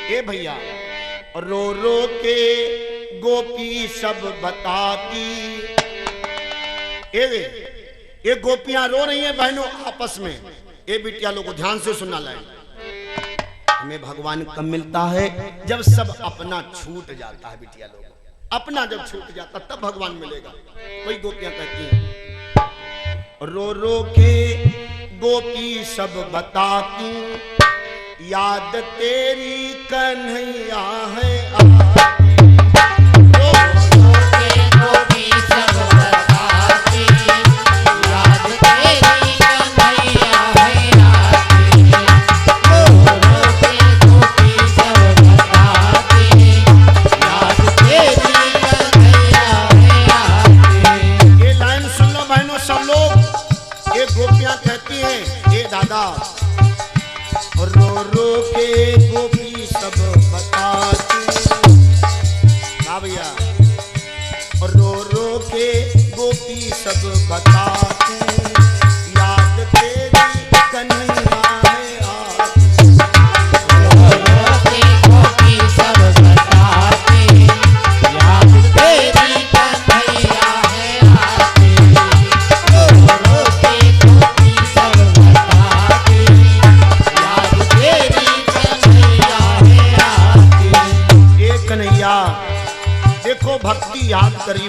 ए भैया रो रो के गोपी सब बताती, ये गोपियां रो रही हैं बहनों आपस में। ये बिटिया लोग को ध्यान से सुनना लाए। हमें भगवान कब मिलता है? जब सब अपना छूट जाता है। बिटिया लोग अपना जब छूट जाता तब भगवान मिलेगा। वही गोपियां कहती हैं रो रो के गोपी सब बताती, याद तेरी कन्हैया है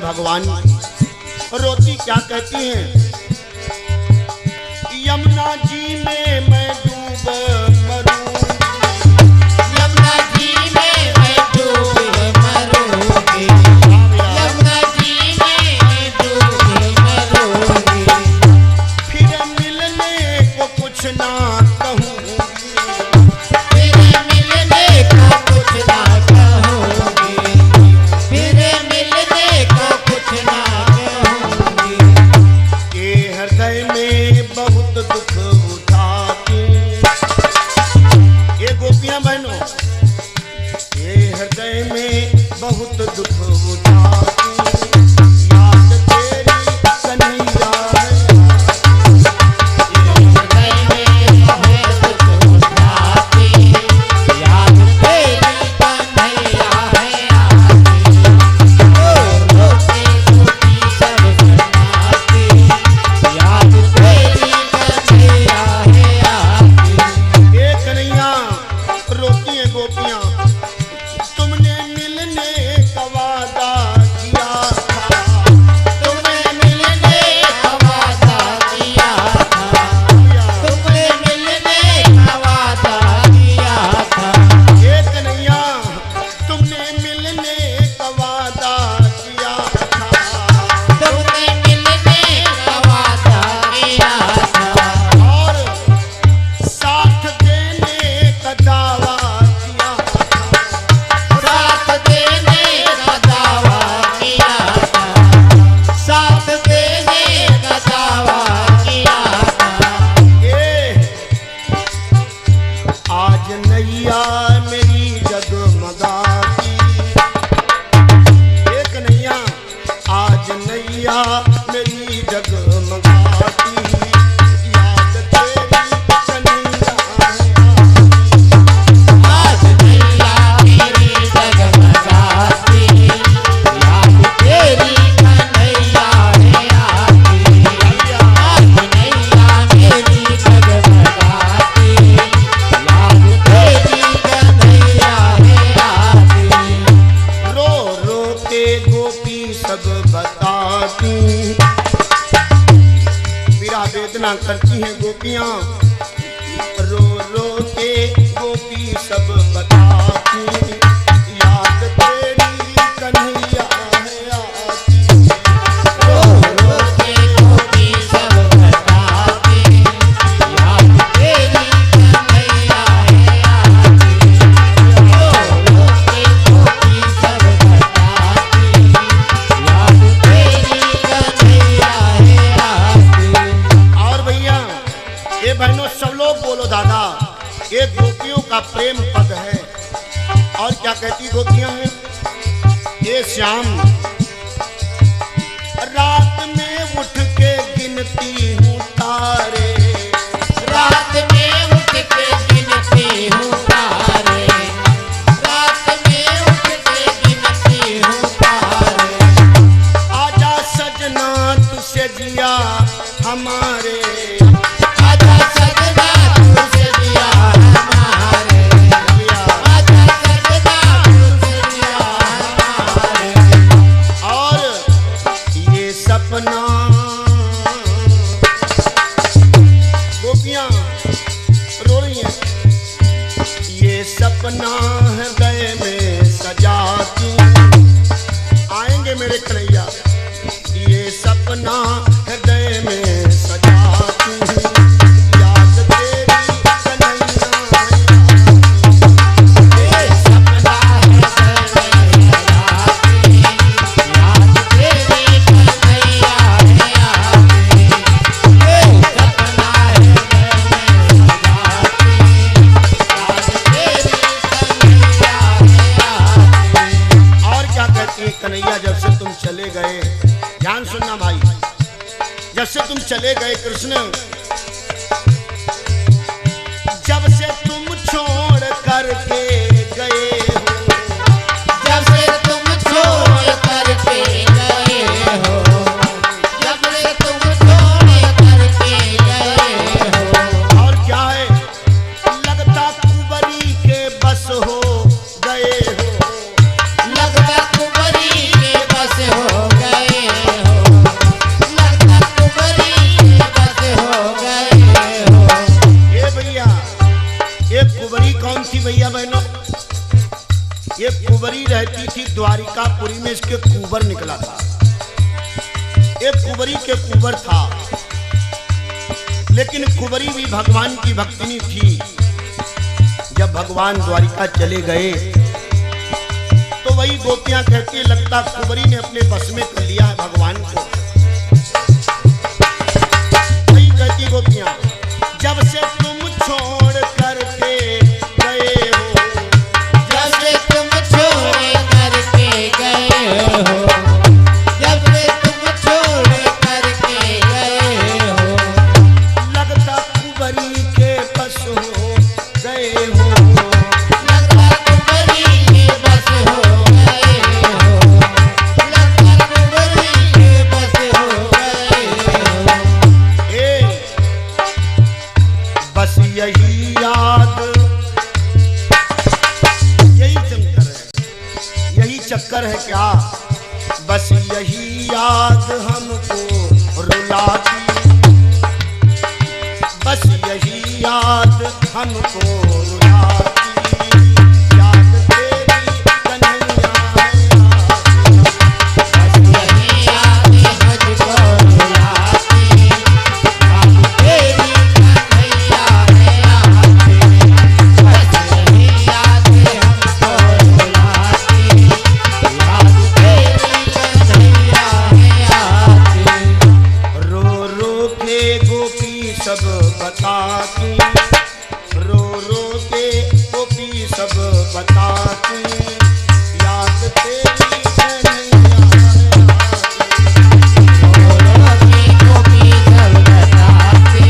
भगवान। रोती क्या कहती हैं? यमुना जी में मैं डूब मरूं, यमुना जी में मैं डूब मरूंगी, यमुना जी में मैं डूब मरूंगी, फिर मिलने को कुछ ना कहूंगी, फिर मिलने को कुछ ना कहूंगी, फिर मिलने को कुछ ना कहूंगी। ये हृदय में बहुत दुख उठाती, ये गोपियां बहनों, ये हृदय में बहुत दुख उठाती, याद तेरी कन्हैया है, ये हृदय में बहुत दुख उठाती, याद तेरी कन्हैया है। करती हैं गोपियां, रो रो के गोपी सब बताती, याद तेरी कन्हैया है आती, रो रो के गोपी सब बताती, याद तेरी कन्हैया है आती, रो रो के गोपी सब बताती, याद तेरी कन्हैया है आती। और भैया ये बहनों सब लोग बोलो दादा, ये गोपियों का प्रेम पद है। और क्या कहती गोपियां हैं? ये श्याम रात में उठ के गिनती हूँ तारे, रात में उठ के गिनती हूँ तारे, सपना हृदय में सजाती, आएंगे मेरे कन्हैया, ये सपना हृदय में सजाती, याद तेरी कन्हैया, ये सपना हृदय में सजाती, याद तेरी कन्हैया आती, ये सपना हृदय में सजाती। कन्हैया जब से तुम चले गए, ध्यान सुनना भाई, जब से तुम चले गए कृष्ण, जब से तुम छोड़ करके गए हो, जब से तुम छोड़ करके गए हो, जब से तुम छोड़ करके गए हो, और क्या है, लगता कुंवरी के बस हो गए हो, लगता कुंवरी के बस हो गए हो, लगता कुंवरी के बस हो गए हो। ये भैया, ये कुंवरी कौन थी भैया बहनों? ये कुंवरी रहती थी द्वारिकापुरी में, इसके कुंवर निकला था, एक कुंवरी के कुंवर था, लेकिन कुंवरी भी भगवान की भक्तिनी थी। जब भगवान द्वारिका चले गए तो वही गोपियां कहती है, लगता कुंवरी ने अपने बस में कर लिया है भगवान को। वही कहती गोपियां, जब से तुम छोड़ करके गए हो, जब से तुम छोड़ करके गए हो, जब से तुम छोड़ करके गए हो, लगता कुंवरी के बस हो गए हो, लगता कुंवरी के बस हो गए हो, लगता कुंवरी के बस हो गए हो। बस यही याद, यही चक्कर है, यही चक्कर है क्या? बस यही याद हमको रुलाती, बस यही याद हमको रुलाती, याद तेरी कन्हैया आती, बस यही याद मुझको रुलाती, याद तेरी कन्हैया आती, बस यही याद हमको रुलाती, याद तेरी कन्हैया आती। रो रो के गोपी सब बताती, रो रो के गोपी सब बताती, याद तेरी कन्हैया आती, रो रो के गोपी सब बताती,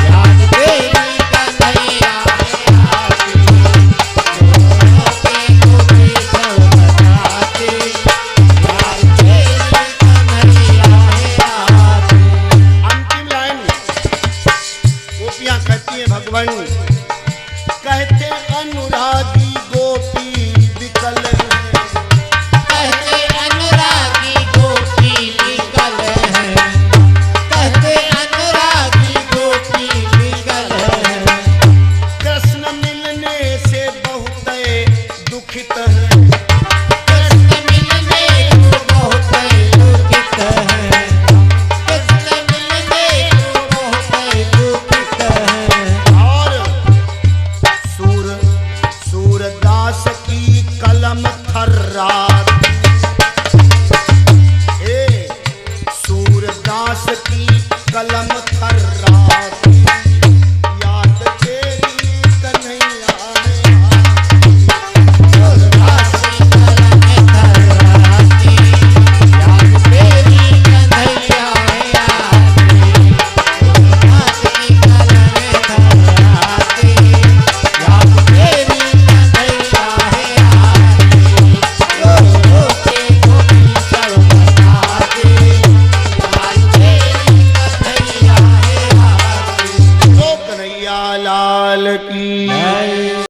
याद तेरी कन्हैया आती, रो रो के गोपी सब बताती, याद तेरी कन्हैया आती। अंतिम लाइन गोपियां कहती हैं, भगवान कहते अनुरागी गोपी विकल है, कहते अनुरागी गोपी विकल है, कहते अनुरागी गोपी विकल है, कृष्ण मिलने से बहुत दुखित है, कृष्ण मिलने को बहुत दुखित है, कृष्ण मिलने को बहुत दुखित है। और सूरदास की कलम थर्रा